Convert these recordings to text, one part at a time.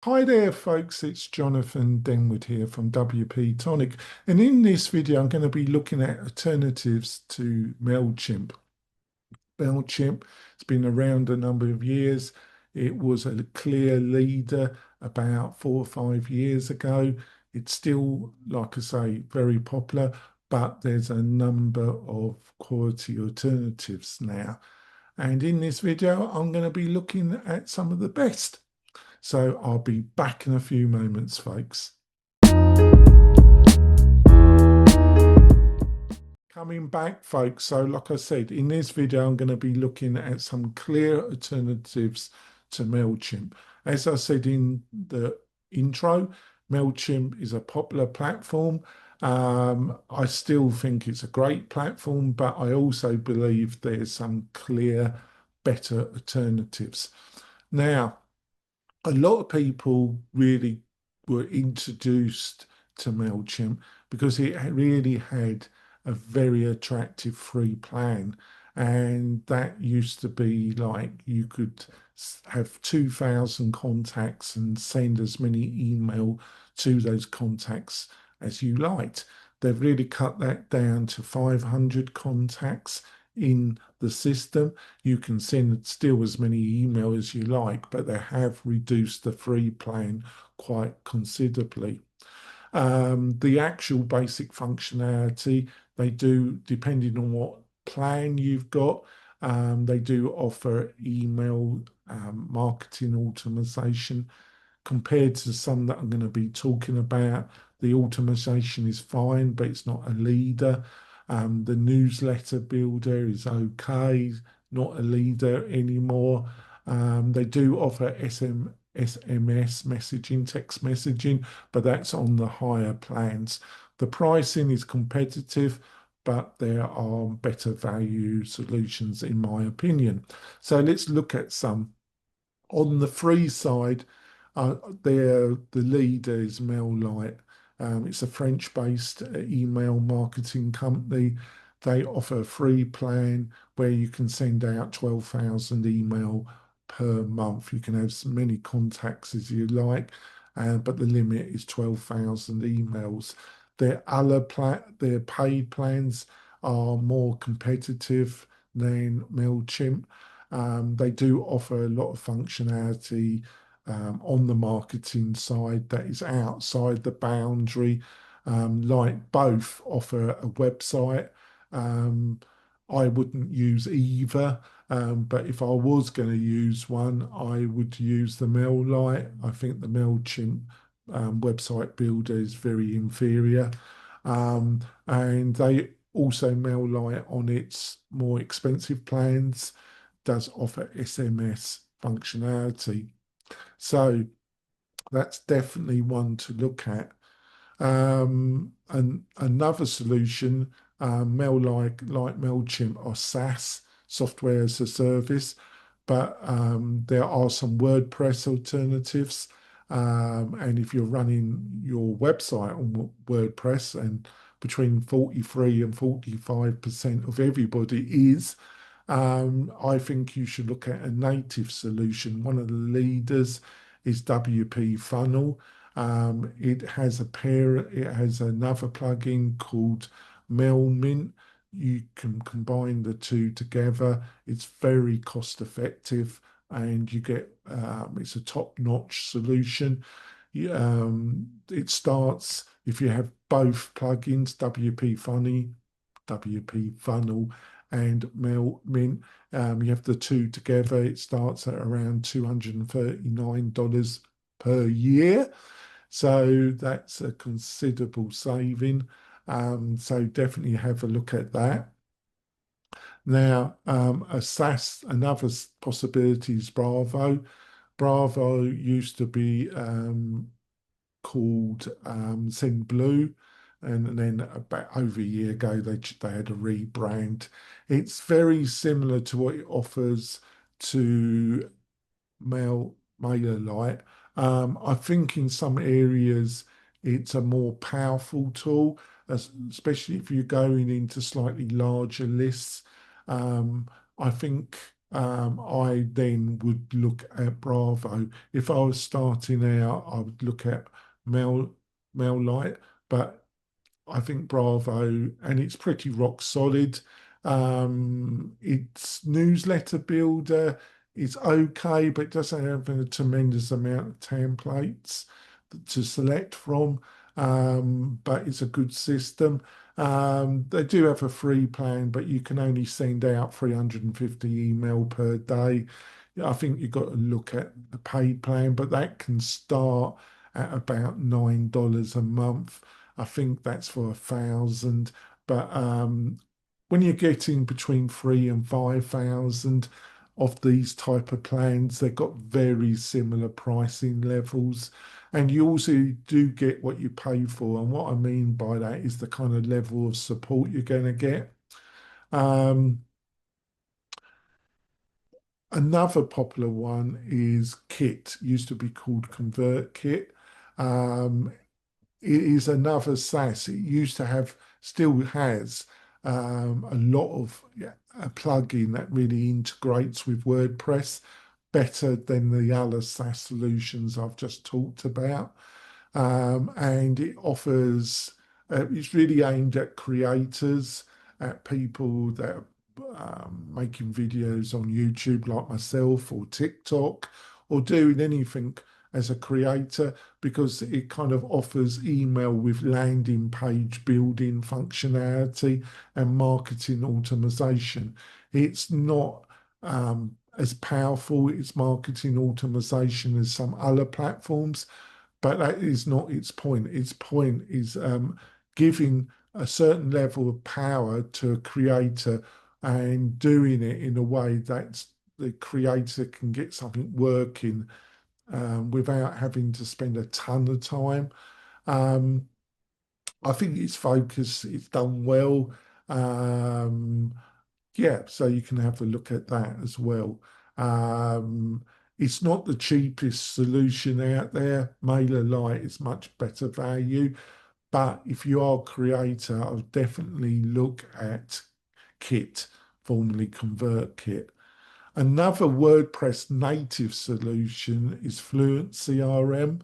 Hi there, folks. It's Jonathan Denwood here from WP-Tonic. And in this video, I'm going to be looking at alternatives to Mailchimp. Mailchimp has been around a number of years. It was a clear leader about 4 or 5 years ago. It's still, like I say, very popular, but there's a number of quality alternatives now. And in this video, I'm going to be looking at some of the best. So I'll be back in a few moments, folks. Coming back, folks. So like I said, in this video, I'm going to be looking at some clear alternatives to Mailchimp. As I said in the intro, Mailchimp is a popular platform. I still think it's a great platform, but I also believe there's some clear, better alternatives. Now, a lot of people really were introduced to Mailchimp because it really had a very attractive free plan. And that used to be like you could have 2,000 contacts and send as many email to those contacts as you liked. They've really cut that down to 500 contacts in the system. You can send still as many email as you like, but they have reduced the free plan quite considerably. The actual basic functionality, they do, depending on what plan you've got, they do offer email marketing automation compared to some that I'm going to be talking about. The automation is fine, but it's not a leader. The newsletter builder is okay, not a leader anymore. They do offer SMS messaging, text messaging, but that's on the higher plans. The pricing is competitive, but there are better value solutions, in my opinion. So let's look at some. On the free side, the leader is Maillight. It's a French-based email marketing company. They offer a free plan where you can send out 12,000 email per month. You can have as many contacts as you like, but the limit is 12,000 emails. Their paid plans are more competitive than Mailchimp. They do offer a lot of functionality on the marketing side that is outside the boundary. Like both offer a website. Um, I wouldn't use either, but if I was going to use one, I would use the Maillight. I think the Mailchimp website builder is very inferior. And they also Maillight on its more expensive plans does offer SMS functionality. So that's definitely one to look at. And another solution, like Mailchimp or SaaS, software as a service, but there are some WordPress alternatives. And if you're running your website on WordPress, and between 43 and 45% of everybody is, I think you should look at a native solution. One of the leaders is WP Funnel. It has another plugin called Mailmint. You can combine the two together. It's very cost effective and you get it's a top-notch solution. It starts if you have both plugins, WP Funnel and Mailmint. You have the two together. It starts at around $239 per year. So that's a considerable saving. So definitely have a look at that. Now, another possibility is Bravo. Bravo used to be called Send Blue, and then about over a year ago they had a rebrand. It's very similar to what it offers to MailerLite. I think in some areas it's a more powerful tool, especially if you're going into slightly larger lists. I think I then would look at Bravo. If I was starting out, I would look at Mail Maillight, but I think Bravo, and it's pretty rock solid. Its newsletter builder is okay, but it doesn't have a tremendous amount of templates to select from. But it's a good system. They do have a free plan, but you can only send out 350 email per day. I think you've got to look at the paid plan, but that can start at about $9 a month. I think that's for 1,000. But when you're getting between 3 and 5,000 of these type of plans, they've got very similar pricing levels. And you also do get what you pay for. And what I mean by that is the kind of level of support you're going to get. Um, Another popular one is Kit, used to be called ConvertKit. Um, it is another SaaS. It used to have, still has, a lot of, yeah, a plugin that really integrates with WordPress better than the other SaaS solutions I've just talked about. And it offers, it's really aimed at creators, at people that are making videos on YouTube like myself or TikTok or doing anything as a creator, because it kind of offers email with landing page building functionality and marketing automation. It's not as powerful, its marketing automation as some other platforms, but that is not its point. Its point is giving a certain level of power to a creator and doing it in a way that the creator can get something working without having to spend a ton of time. Um, I think it's focused, it's done well. Um, yeah, so you can have a look at that as well. Um, it's not the cheapest solution out there. MailerLite is much better value, but if you are a creator, I'll definitely look at Kit, formerly ConvertKit. Another WordPress native solution is Fluent CRM.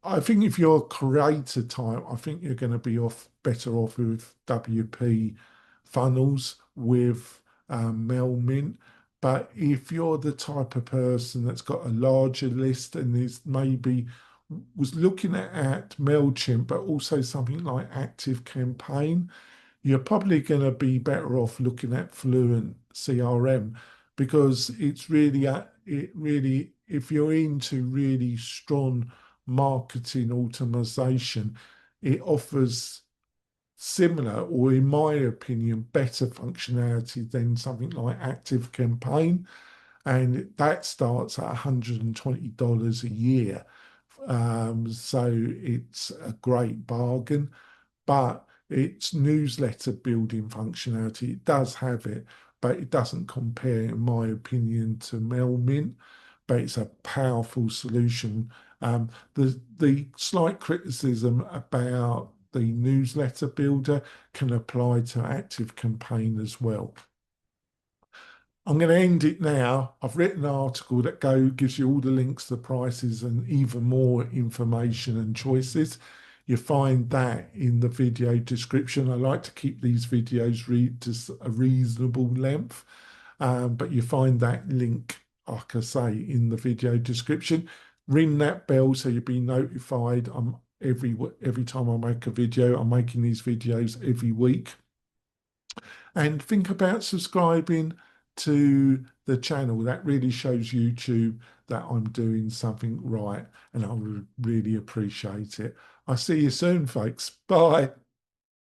I think if you're a creator type, I think you're going to be better off with WP funnels with Mailmint. But if you're the type of person that's got a larger list and is maybe was looking at Mailchimp, but also something like Active Campaign, you're probably going to be better off looking at Fluent CRM, because it's really, it really, if you're into really strong marketing automation, it offers similar, or in my opinion, better functionality than something like Active Campaign. And that starts at $120 a year. So it's a great bargain, but its newsletter building functionality, it does have it, but it doesn't compare, in my opinion, to Mailmint. But it's a powerful solution. The slight criticism about the newsletter builder can apply to Active Campaign as well. I'm going to end it now. I've written an article that gives you all the links, the prices, and even more information and choices. You find that in the video description. I like to keep these videos to a reasonable length, but you find that link, like I say, in the video description. Ring that bell so you'll be notified. Every time I make a video, I'm making these videos every week. And think about subscribing to the channel. That really shows YouTube that I'm doing something right, and I would really appreciate it. I'll see you soon, folks. Bye.